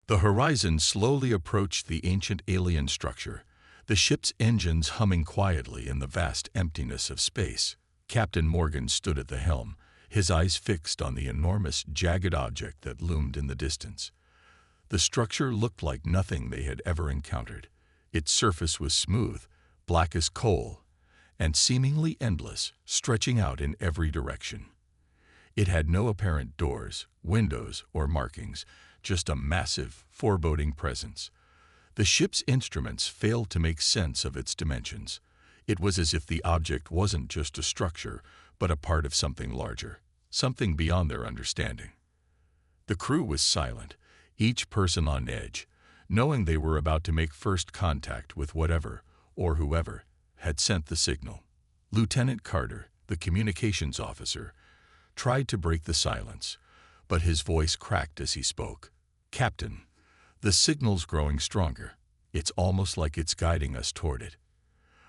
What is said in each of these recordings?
The horizon slowly approached the ancient alien structure, the ship's engines humming quietly in the vast emptiness of space. Captain Morgan stood at the helm, his eyes fixed on the enormous, jagged object that loomed in the distance. The structure looked like nothing they had ever encountered. Its surface was smooth, black as coal, and seemingly endless, stretching out in every direction. It had no apparent doors, windows, or markings, just a massive, foreboding presence. The ship's instruments failed to make sense of its dimensions. It was as if the object wasn't just a structure, but a part of something larger, something beyond their understanding. The crew was silent, each person on edge, knowing they were about to make first contact with whatever, or whoever, had sent the signal. Lieutenant Carter, the communications officer, tried to break the silence, but his voice cracked as he spoke. "Captain, the signal's growing stronger. It's almost like it's guiding us toward it."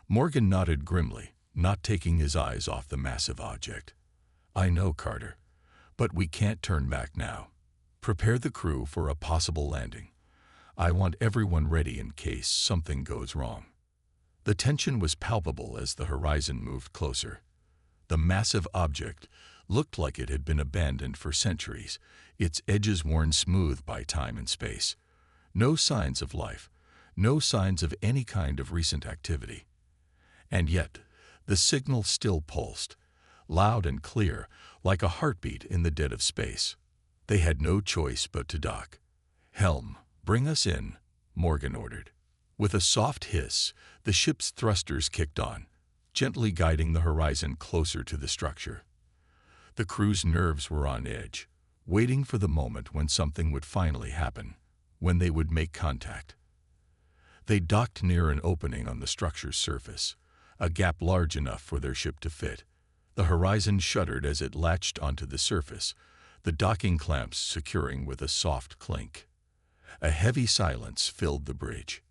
Morgan nodded grimly, not taking his eyes off the massive object. "I know, Carter, but we can't turn back now. Prepare the crew for a possible landing. I want everyone ready in case something goes wrong." The tension was palpable as the horizon moved closer. The massive object looked like it had been abandoned for centuries, its edges worn smooth by time and space. No signs of life, no signs of any kind of recent activity. And yet, the signal still pulsed, loud and clear, like a heartbeat in the dead of space. They had no choice but to dock. "Helm, bring us in," Morgan ordered. With a soft hiss, the ship's thrusters kicked on, gently guiding the horizon closer to the structure. The crew's nerves were on edge, waiting for the moment when something would finally happen, when they would make contact. They docked near an opening on the structure's surface, a gap large enough for their ship to fit. The horizon shuddered as it latched onto the surface, the docking clamps securing with a soft clink. A heavy silence filled the bridge.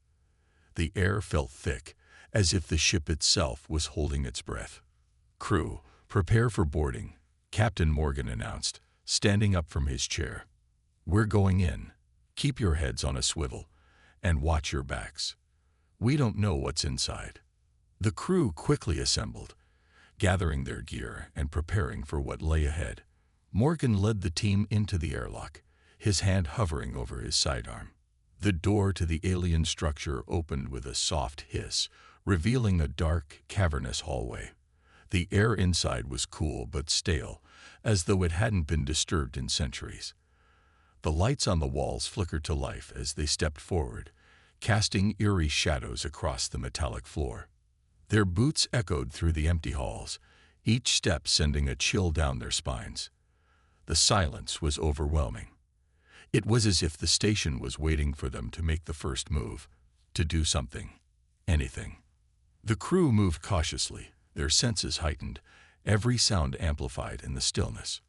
The air felt thick, as if the ship itself was holding its breath. "Crew, prepare for boarding," Captain Morgan announced, standing up from his chair. "We're going in. Keep your heads on a swivel, and watch your backs. We don't know what's inside." The crew quickly assembled, gathering their gear and preparing for what lay ahead. Morgan led the team into the airlock, his hand hovering over his sidearm. The door to the alien structure opened with a soft hiss, revealing a dark, cavernous hallway. The air inside was cool but stale, as though it hadn't been disturbed in centuries. The lights on the walls flickered to life as they stepped forward, casting eerie shadows across the metallic floor. Their boots echoed through the empty halls, each step sending a chill down their spines. The silence was overwhelming. It was as if the station was waiting for them to make the first move, to do something, anything. The crew moved cautiously, their senses heightened, every sound amplified in the stillness.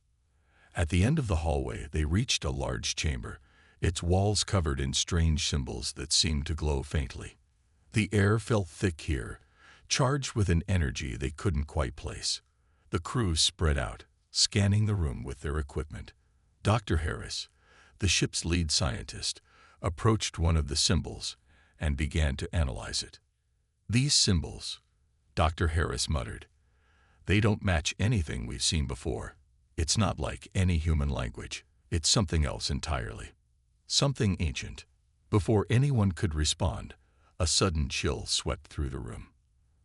At the end of the hallway, they reached a large chamber, its walls covered in strange symbols that seemed to glow faintly. The air felt thick here, charged with an energy they couldn't quite place. The crew spread out, scanning the room with their equipment. Dr. Harris, the ship's lead scientist, approached one of the symbols and began to analyze it. "These symbols," Dr. Harris muttered, "they don't match anything we've seen before. It's not like any human language. It's something else entirely. Something ancient." Before anyone could respond, a sudden chill swept through the room.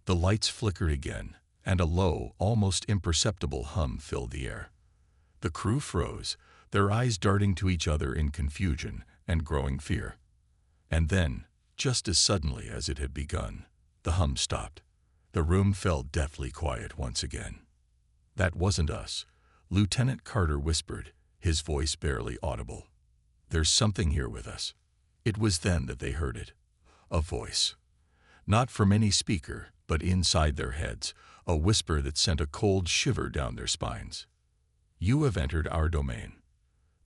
The lights flickered again, and a low, almost imperceptible hum filled the air. The crew froze, their eyes darting to each other in confusion and growing fear. And then, just as suddenly as it had begun, the hum stopped. The room fell deathly quiet once again. "That wasn't us," Lieutenant Carter whispered, his voice barely audible. "There's something here with us." It was then that they heard it. A voice. Not from any speaker, but inside their heads, a whisper that sent a cold shiver down their spines. "You have entered our domain."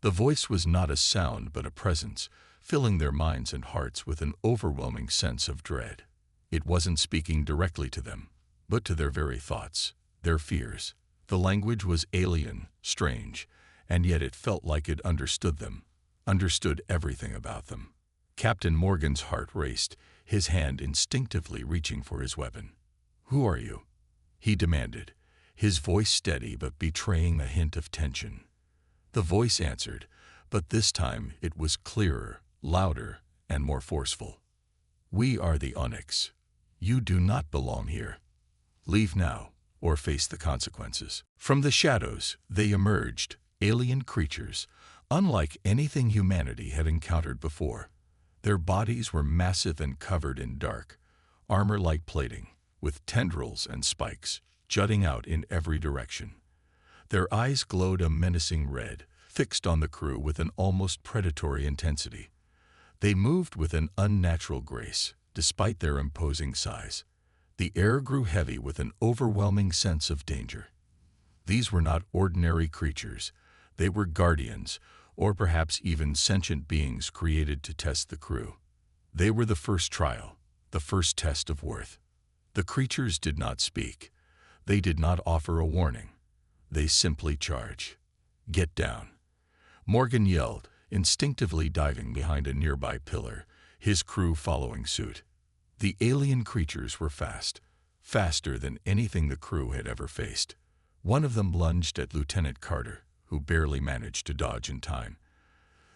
The voice was not a sound but a presence, filling their minds and hearts with an overwhelming sense of dread. It wasn't speaking directly to them, but to their very thoughts, their fears. The language was alien, strange, and yet it felt like it understood them. understood everything about them. Captain Morgan's heart raced, his hand instinctively reaching for his weapon. "Who are you?" he demanded, his voice steady but betraying a hint of tension. The voice answered, but this time it was clearer, louder, and more forceful. "We are the Onyx. You do not belong here. Leave now, or face the consequences." From the shadows, they emerged, alien creatures, unlike anything humanity had encountered before. Their bodies were massive and covered in dark, armor-like plating, with tendrils and spikes jutting out in every direction. Their eyes glowed a menacing red, fixed on the crew with an almost predatory intensity. They moved with an unnatural grace, despite their imposing size. The air grew heavy with an overwhelming sense of danger. These were not ordinary creatures. They were guardians, or perhaps even sentient beings created to test the crew. They were the first trial, the first test of worth. The creatures did not speak. They did not offer a warning. They simply charge. "Get down," Morgan yelled, instinctively diving behind a nearby pillar, his crew following suit. The alien creatures were fast, faster than anything the crew had ever faced. One of them lunged at Lieutenant Carter, who barely managed to dodge in time.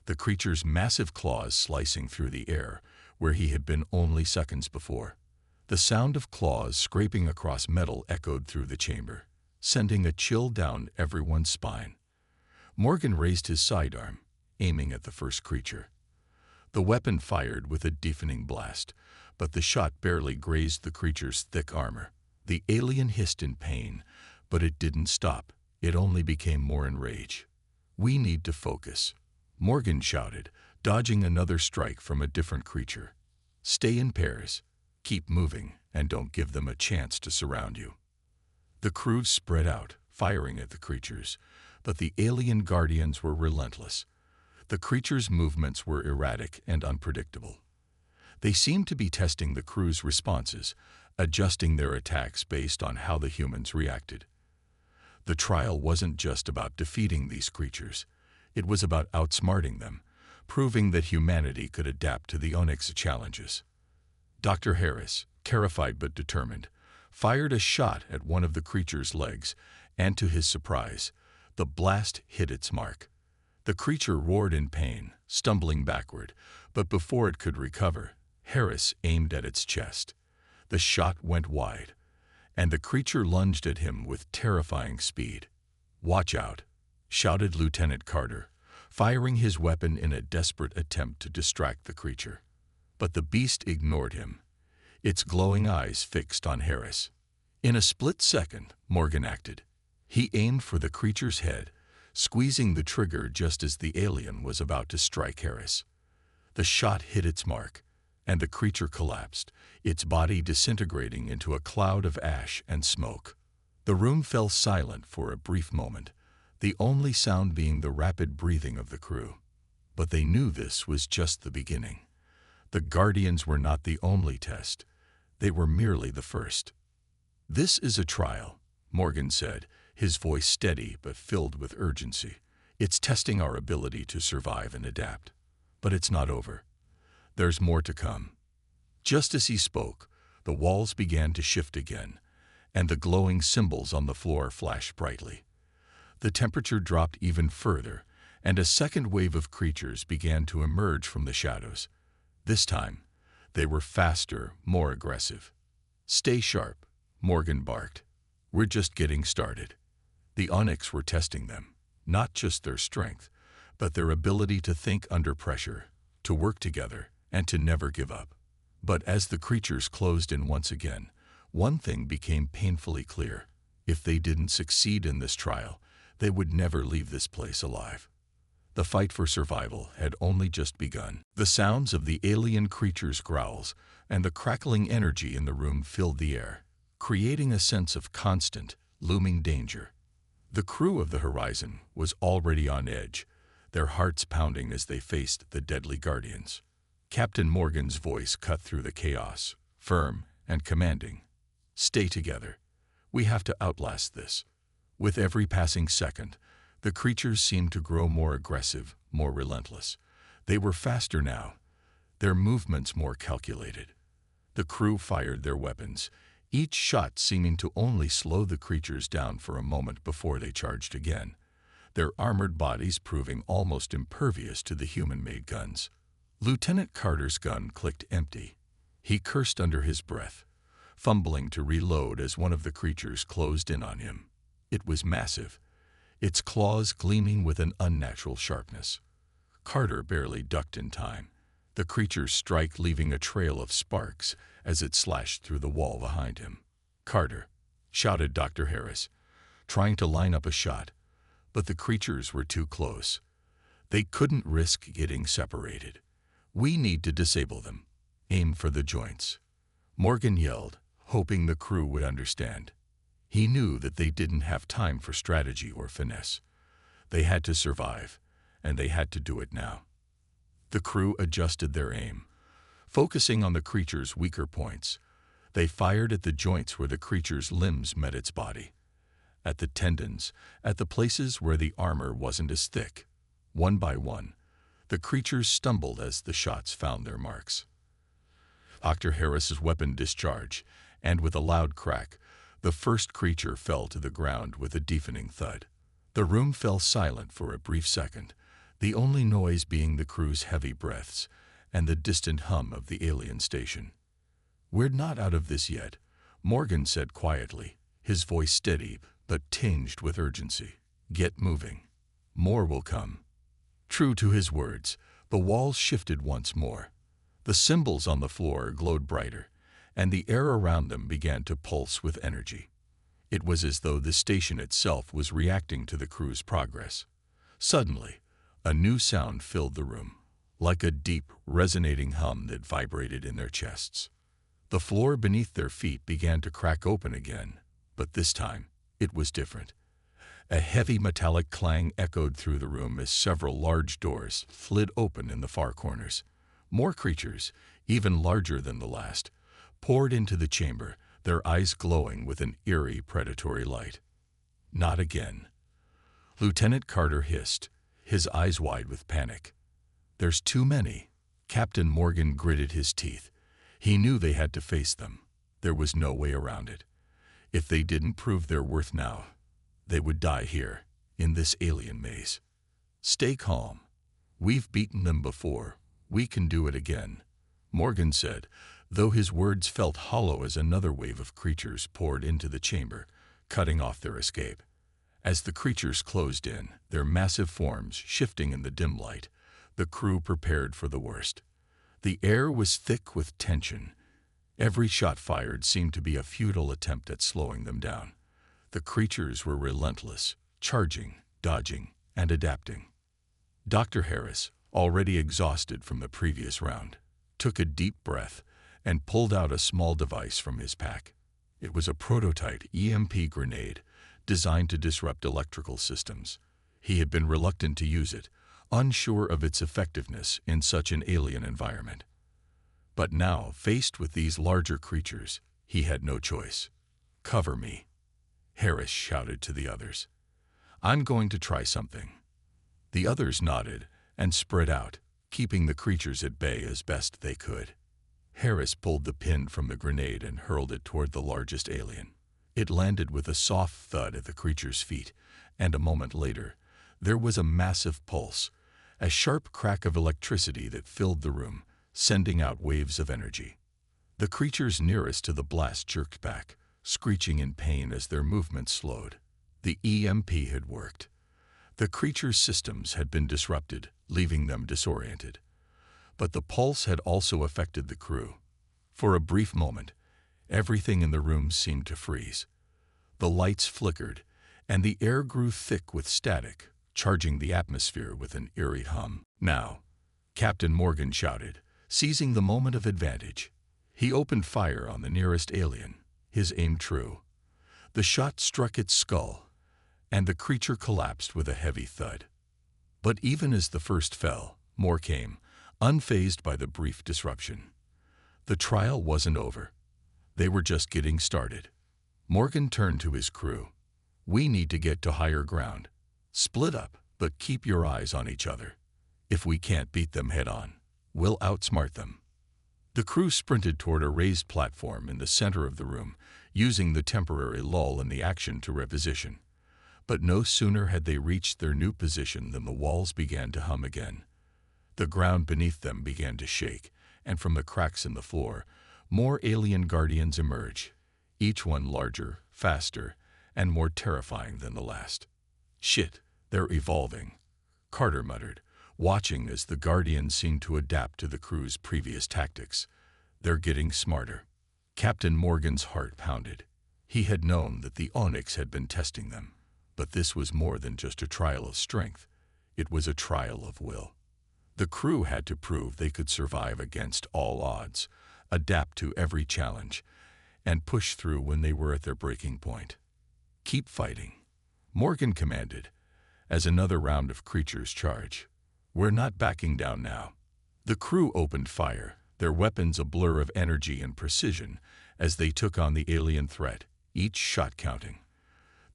The creature's massive claws slicing through the air, where he had been only seconds before. The sound of claws scraping across metal echoed through the chamber, sending a chill down everyone's spine. Morgan raised his sidearm, aiming at the first creature. The weapon fired with a deafening blast, but the shot barely grazed the creature's thick armor. The alien hissed in pain, but it didn't stop. It only became more enraged. "We need to focus," Morgan shouted, dodging another strike from a different creature. "Stay in pairs, keep moving, and don't give them a chance to surround you." The crew spread out, firing at the creatures, but the alien guardians were relentless. The creatures' movements were erratic and unpredictable. They seemed to be testing the crew's responses, adjusting their attacks based on how the humans reacted. The trial wasn't just about defeating these creatures. It was about outsmarting them, proving that humanity could adapt to the Onyx challenges. Dr. Harris, terrified but determined, fired a shot at one of the creature's legs, and to his surprise, the blast hit its mark. The creature roared in pain, stumbling backward, but before it could recover, Harris aimed at its chest. The shot went wide, and the creature lunged at him with terrifying speed. "Watch out," shouted Lieutenant Carter, firing his weapon in a desperate attempt to distract the creature. But the beast ignored him, its glowing eyes fixed on Harris. In a split second, Morgan acted. He aimed for the creature's head, squeezing the trigger just as the alien was about to strike Harris. The shot hit its mark, and the creature collapsed, its body disintegrating into a cloud of ash and smoke. The room fell silent for a brief moment, the only sound being the rapid breathing of the crew. But they knew this was just the beginning. The Guardians were not the only test. They were merely the first. "This is a trial," Morgan said, his voice steady but filled with urgency. "It's testing our ability to survive and adapt. But it's not over. There's more to come." Just as he spoke, the walls began to shift again, and the glowing symbols on the floor flashed brightly. The temperature dropped even further, and a second wave of creatures began to emerge from the shadows. This time, they were faster, more aggressive. "Stay sharp," Morgan barked. "We're just getting started." The Onyx were testing them, not just their strength, but their ability to think under pressure, to work together, and to never give up. But as the creatures closed in once again, one thing became painfully clear. If they didn't succeed in this trial, they would never leave this place alive. The fight for survival had only just begun. The sounds of the alien creatures' growls and the crackling energy in the room filled the air, creating a sense of constant, looming danger. The crew of the Horizon was already on edge, their hearts pounding as they faced the deadly Guardians. Captain Morgan's voice cut through the chaos, firm and commanding. "Stay together. We have to outlast this." With every passing second, the creatures seemed to grow more aggressive, more relentless. They were faster now, their movements more calculated. The crew fired their weapons, each shot seeming to only slow the creatures down for a moment before they charged again, their armored bodies proving almost impervious to the human-made guns. Lieutenant Carter's gun clicked empty. He cursed under his breath, fumbling to reload as one of the creatures closed in on him. It was massive, its claws gleaming with an unnatural sharpness. Carter barely ducked in time, the creature's strike leaving a trail of sparks as it slashed through the wall behind him. "Carter!" shouted Dr. Harris, trying to line up a shot, but the creatures were too close. They couldn't risk getting separated. "We need to disable them. Aim for the joints," Morgan yelled, hoping the crew would understand. He knew that they didn't have time for strategy or finesse. They had to survive, and they had to do it now. The crew adjusted their aim, focusing on the creature's weaker points. They fired at the joints where the creature's limbs met its body, at the tendons, at the places where the armor wasn't as thick. One by one, the creatures stumbled as the shots found their marks. Dr. Harris's weapon discharged, and with a loud crack, the first creature fell to the ground with a deafening thud. The room fell silent for a brief second, the only noise being the crew's heavy breaths and the distant hum of the alien station. "We're not out of this yet," Morgan said quietly, his voice steady but tinged with urgency. "Get moving. More will come." True to his words, the walls shifted once more. The symbols on the floor glowed brighter, and the air around them began to pulse with energy. It was as though the station itself was reacting to the crew's progress. Suddenly, a new sound filled the room, like a deep, resonating hum that vibrated in their chests. The floor beneath their feet began to crack open again, but this time it was different. A heavy metallic clang echoed through the room as several large doors slid open in the far corners. More creatures, even larger than the last, poured into the chamber, their eyes glowing with an eerie predatory light. "Not again," Lieutenant Carter hissed, his eyes wide with panic. "There's too many." Captain Morgan gritted his teeth. He knew they had to face them. There was no way around it. If they didn't prove their worth now, they would die here, in this alien maze. "Stay calm. We've beaten them before. We can do it again," Morgan said, though his words felt hollow as another wave of creatures poured into the chamber, cutting off their escape. As the creatures closed in, their massive forms shifting in the dim light, the crew prepared for the worst. The air was thick with tension. Every shot fired seemed to be a futile attempt at slowing them down. The creatures were relentless, charging, dodging, and adapting. Dr. Harris, already exhausted from the previous round, took a deep breath and pulled out a small device from his pack. It was a prototype EMP grenade designed to disrupt electrical systems. He had been reluctant to use it, unsure of its effectiveness in such an alien environment. But now, faced with these larger creatures, he had no choice. "Cover me," Harris shouted to the others. "I'm going to try something." The others nodded and spread out, keeping the creatures at bay as best they could. Harris pulled the pin from the grenade and hurled it toward the largest alien. It landed with a soft thud at the creature's feet, and a moment later, there was a massive pulse, a sharp crack of electricity that filled the room, sending out waves of energy. The creatures nearest to the blast jerked back, screeching in pain as their movements slowed. The EMP had worked. The creatures' systems had been disrupted, leaving them disoriented. But the pulse had also affected the crew. For a brief moment, everything in the room seemed to freeze. The lights flickered, and the air grew thick with static, charging the atmosphere with an eerie hum. "Now," Captain Morgan shouted, seizing the moment of advantage. He opened fire on the nearest alien, his aim true. The shot struck its skull, and the creature collapsed with a heavy thud. But even as the first fell, more came, unfazed by the brief disruption. The trial wasn't over. They were just getting started. Morgan turned to his crew. "We need to get to higher ground. Split up, but keep your eyes on each other. If we can't beat them head-on, we'll outsmart them. The crew sprinted toward a raised platform in the center of the room, using the temporary lull in the action to reposition. But no sooner had they reached their new position than the walls began to hum again. The ground beneath them began to shake, and from the cracks in the floor, more alien guardians emerged, each one larger, faster, and more terrifying than the last. "Shit, they're evolving," Carter muttered, watching as the guardians seemed to adapt to the crew's previous tactics. "They're getting smarter." Captain Morgan's heart pounded. He had known that the Onyx had been testing them, but this was more than just a trial of strength. It was a trial of will. The crew had to prove they could survive against all odds, adapt to every challenge, and push through when they were at their breaking point. "Keep fighting," Morgan commanded, as another round of creatures charged. "We're not backing down now." The crew opened fire, their weapons a blur of energy and precision as they took on the alien threat, each shot counting.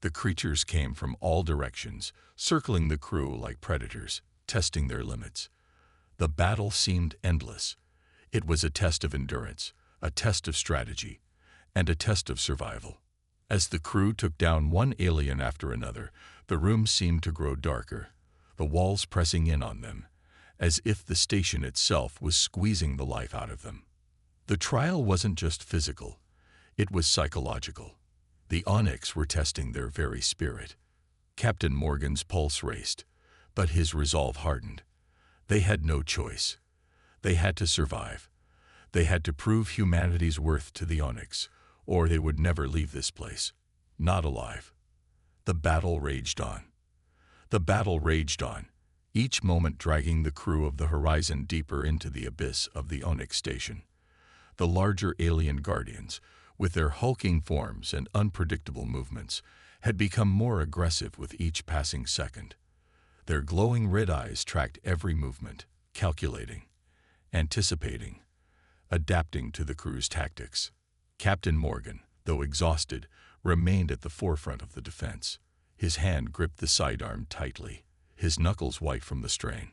The creatures came from all directions, circling the crew like predators, testing their limits. The battle seemed endless. It was a test of endurance, a test of strategy, and a test of survival. As the crew took down one alien after another, the room seemed to grow darker, the walls pressing in on them, as if the station itself was squeezing the life out of them. The trial wasn't just physical, it was psychological. The Onyx were testing their very spirit. Captain Morgan's pulse raced, but his resolve hardened. They had no choice. They had to survive. They had to prove humanity's worth to the Onyx, or they would never leave this place. Not alive. The battle raged on. The battle raged on, each moment dragging the crew of the Horizon deeper into the abyss of the Onyx station. The larger alien guardians, with their hulking forms and unpredictable movements, had become more aggressive with each passing second. Their glowing red eyes tracked every movement, calculating, anticipating, adapting to the crew's tactics. Captain Morgan, though exhausted, remained at the forefront of the defense. His hand gripped the sidearm tightly, his knuckles white from the strain.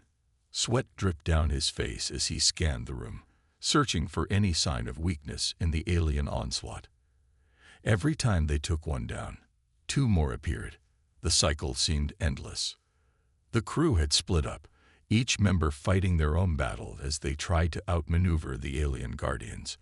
Sweat dripped down his face as he scanned the room, searching for any sign of weakness in the alien onslaught. Every time they took one down, two more appeared. The cycle seemed endless. The crew had split up, each member fighting their own battle as they tried to outmaneuver the alien guardians.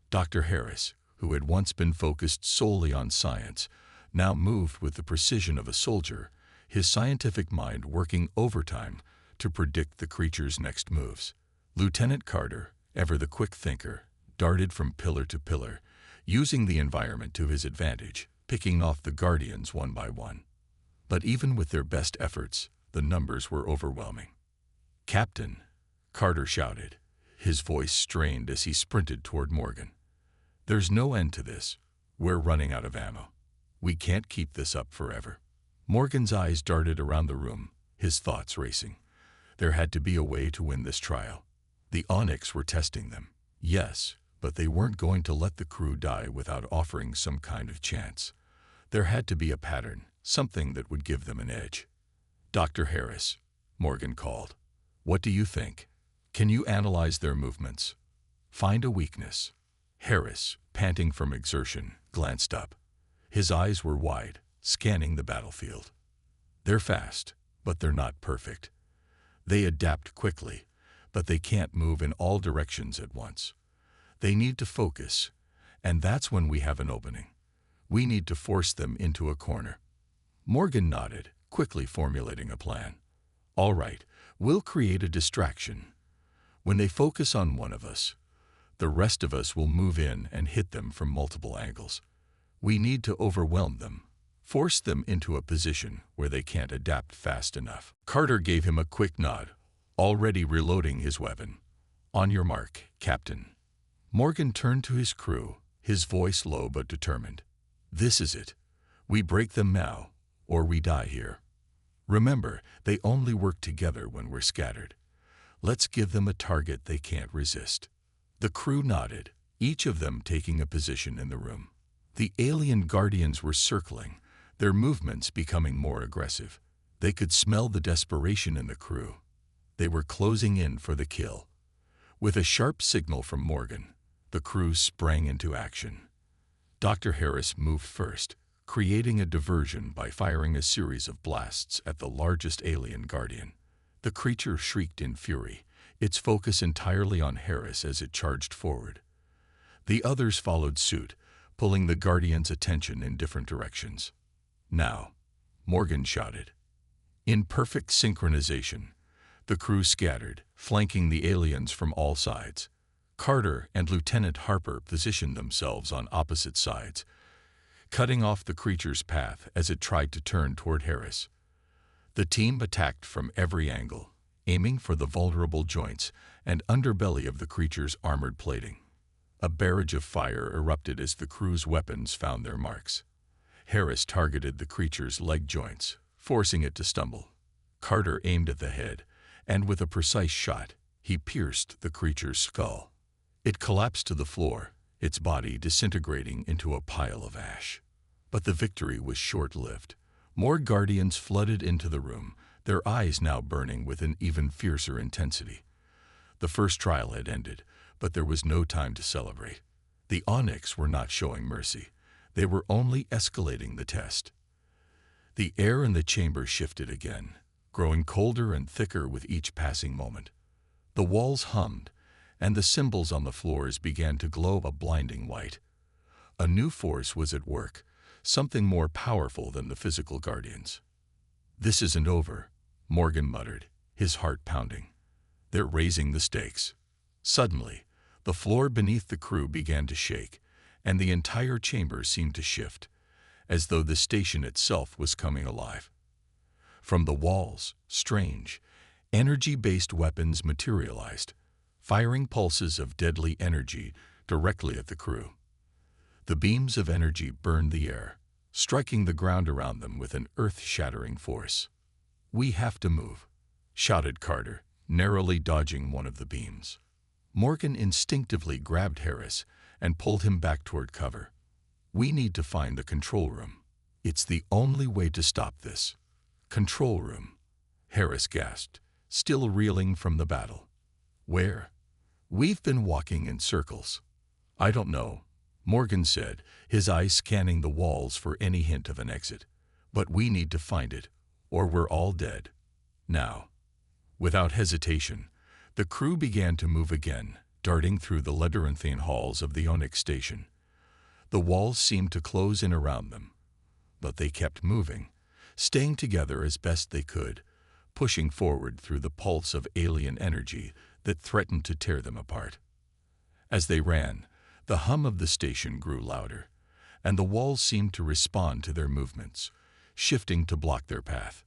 Dr. Harris, who had once been focused solely on science, now moved with the precision of a soldier, his scientific mind working overtime to predict the creature's next moves. Lieutenant Carter, ever the quick thinker, darted from pillar to pillar, using the environment to his advantage, picking off the guardians one by one. But even with their best efforts, the numbers were overwhelming. "Captain," Carter shouted, his voice strained as he sprinted toward Morgan. "There's no end to this. We're running out of ammo. We can't keep this up forever." Morgan's eyes darted around the room, his thoughts racing. There had to be a way to win this trial. The Onyx were testing them, yes, but they weren't going to let the crew die without offering some kind of chance. There had to be a pattern, something that would give them an edge. "Dr. Harris," Morgan called. "What do you think? Can you analyze their movements? Find a weakness?" Harris, panting from exertion, glanced up. His eyes were wide, scanning the battlefield. "They're fast, but they're not perfect. They adapt quickly, but they can't move in all directions at once. They need to focus, and that's when we have an opening. We need to force them into a corner." Morgan nodded, quickly formulating a plan. "All right, we'll create a distraction. When they focus on one of us, the rest of us will move in and hit them from multiple angles. We need to overwhelm them, force them into a position where they can't adapt fast enough." Carter gave him a quick nod, already reloading his weapon. "On your mark, Captain." Morgan turned to his crew, his voice low but determined. "This is it. We break them now, or we die here. Remember, they only work together when we're scattered. Let's give them a target they can't resist." The crew nodded, each of them taking a position in the room. The alien guardians were circling, their movements becoming more aggressive. They could smell the desperation in the crew. They were closing in for the kill. With a sharp signal from Morgan, the crew sprang into action. Dr. Harris moved first, creating a diversion by firing a series of blasts at the largest alien guardian. The creature shrieked in fury, its focus entirely on Harris as it charged forward. The others followed suit, pulling the guardian's attention in different directions. "Now," Morgan shouted. In perfect synchronization, the crew scattered, flanking the aliens from all sides. Carter and Lieutenant Harper positioned themselves on opposite sides, cutting off the creature's path as it tried to turn toward Harris. The team attacked from every angle, aiming for the vulnerable joints and underbelly of the creature's armored plating. A barrage of fire erupted as the crew's weapons found their marks. Harris targeted the creature's leg joints, forcing it to stumble. Carter aimed at the head, and with a precise shot, he pierced the creature's skull. It collapsed to the floor, its body disintegrating into a pile of ash. But the victory was short-lived. More guardians flooded into the room, their eyes now burning with an even fiercer intensity. The first trial had ended, but there was no time to celebrate. The Onyx were not showing mercy. They were only escalating the test. The air in the chamber shifted again, growing colder and thicker with each passing moment. The walls hummed, and the symbols on the floors began to glow a blinding white. A new force was at work, something more powerful than the physical guardians. "This isn't over," Morgan muttered, his heart pounding. "They're raising the stakes." Suddenly, the floor beneath the crew began to shake, and the entire chamber seemed to shift, as though the station itself was coming alive. From the walls, strange, energy-based weapons materialized, firing pulses of deadly energy directly at the crew. The beams of energy burned the air, striking the ground around them with an earth-shattering force. "We have to move," shouted Carter, narrowly dodging one of the beams. Morgan instinctively grabbed Harris and pulled him back toward cover. "We need to find the control room. It's the only way to stop this." "Control room," Harris gasped, still reeling from the battle. "Where? We've been walking in circles." "I don't know," Morgan said, his eyes scanning the walls for any hint of an exit. "But we need to find it, or we're all dead. Now." Without hesitation, the crew began to move again, darting through the labyrinthine halls of the Onyx station. The walls seemed to close in around them, but they kept moving, staying together as best they could, pushing forward through the pulse of alien energy that threatened to tear them apart. As they ran, the hum of the station grew louder, and the walls seemed to respond to their movements, shifting to block their path.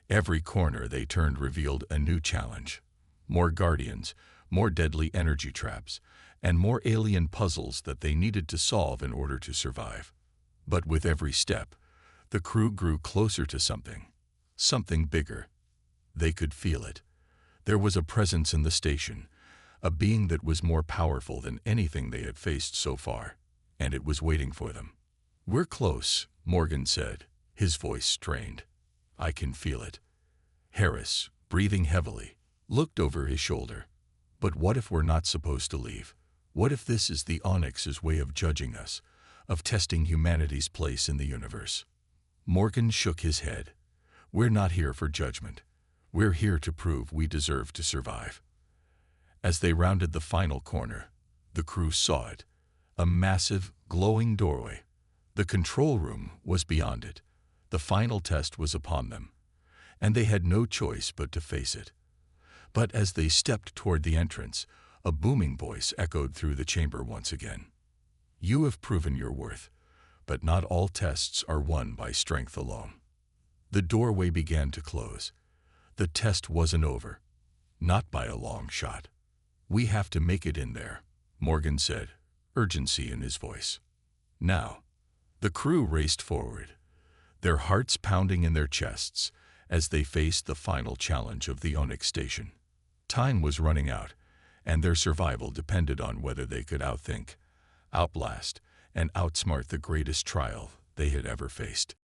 Every corner they turned revealed a new challenge. More guardians, more deadly energy traps, and more alien puzzles that they needed to solve in order to survive. But with every step, the crew grew closer to something bigger. They could feel it. There was a presence in the station, a being that was more powerful than anything they had faced so far, and it was waiting for them. "We're close," Morgan said, his voice strained. "I can feel it." Harris, breathing heavily, looked over his shoulder. "But what if we're not supposed to leave? What if this is the Onyx's way of judging us, of testing humanity's place in the universe?" Morgan shook his head. "We're not here for judgment. We're here to prove we deserve to survive." As they rounded the final corner, the crew saw it, a massive, glowing doorway. The control room was beyond it. The final test was upon them, and they had no choice but to face it. But as they stepped toward the entrance, a booming voice echoed through the chamber once again. "You have proven your worth, but not all tests are won by strength alone." The doorway began to close. The test wasn't over, not by a long shot. "We have to make it in there," Morgan said, urgency in his voice. Now, the crew raced forward, their hearts pounding in their chests as they faced the final challenge of the Onyx station. Time was running out, and their survival depended on whether they could outthink, outlast, and outsmart the greatest trial they had ever faced.